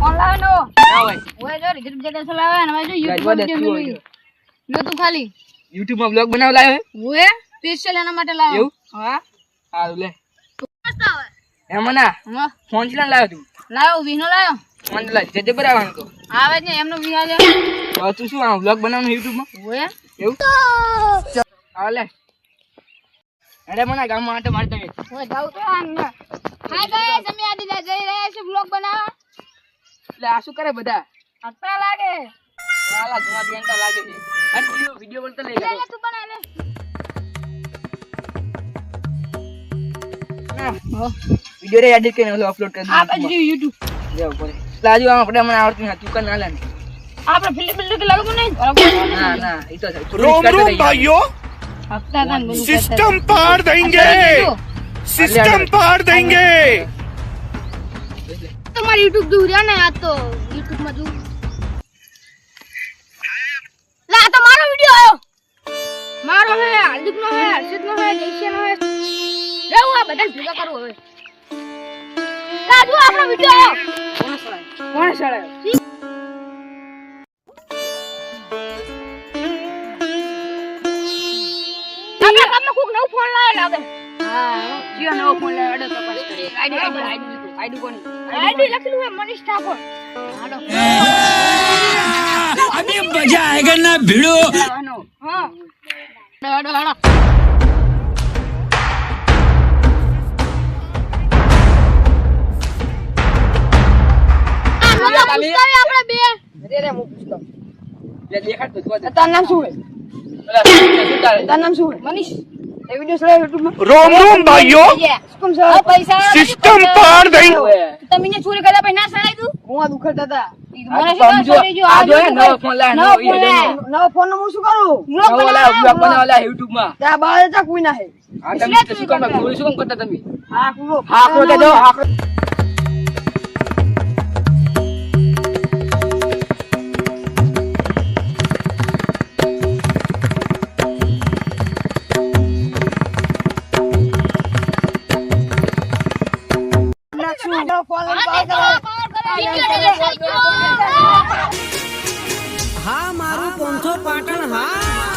Phone લાવે નો ના હોય ઓય જો રીત જગ્યા ચલાવે ને જો YouTube વિડિયો મેલું લો તું ખાલી YouTube માં બ્લોગ બનાવ લાયો ઓય સ્પેશિયલ એના માટે લાવ્યો એવું હા હારું લે મસ્ત આવે એમના હા ફોન ચલા લાવ્યો તું લાવ્યો વીનો લાવ્યો ફોન લા જે બરાબર તો આવે ને એમનો વી આજે તો તું શું આ બ્લોગ બનાવવાનો YouTube માં ઓય એવું હા લે અરે મને ગામમાં આટો મારતા ગઈ ઓય જાવ તો હાય ગાઈસ અમે આજે જઈ રહ્યા છીએ બ્લોગ બનાવવા એટલે આ શું કરે બધા અટ્ટા લાગે વાલા ધોવા દેંટા લાગે છે અને વિડિયો કરતા લઈ લે તું બનાય લે વિડિયો રે એડિટ કરીને અપલોડ કરી આ બાજુ YouTube લેવ પડે લાજુ આપણે મને આવડતું નથી તું કર ના લે આપણે ફિલ્મ કે લાગુ નહીં ના ના ઈ તો रोम रोम भाइयों હપ્તા કાન બોલું सिस्टम पार देंगे सिस्टम पार देंगे તમારી YouTube દૂર્યા ને આ તો YouTube માં દૂર લા આ તો મારો વિડિયો આયો મારો હે હાર્દિક નો હે હર્ષિત નો હે જયશ્રી નો હે રેવ આ બધા ભેગા કરો હવે રાજુ આપણો વિડિયો આયો કોણ સળે આપણા ગામમાં કોક નવો ફોન લાવે લાગે હા જીઓ નવો ફોન લે અડો તપાસ કરી આઈડી કોની આઈડી લખેલું હે મનીષ ઠાકોર હાલો अभी मजा आएगा ना भिड़ो લાવવાનો હા હાડો હાડો આપણે બે રે હું પૂછતો લે દેખાડ તો જોવા તારું નામ શું હે તારું નામ શું મનીષ એ વિડિયો સળે YouTube માં रोम रोम भाइयों હુકમ સર પૈસા सिस्टम पार देंगे તમે ને ચોરી કર્યા પછી ના સડાઈ દઉં હું આ દુખડતા હતા મને શું સડાઈ જો આ જો નવો ફોન લાવ નવો ફોન લાવ. નવો ફોન હું શું કરું બ્લોગ નવો લાવ બ્લોગ બનાવલા YouTube માં ત્યાં બાર જા કોઈ ના હે આ તમે તો શું કામ ચોરી શું કામ કરતા તમે હા કુરો હાકરો કે જો હાકરો હા હા મારું 500 પાટણ હા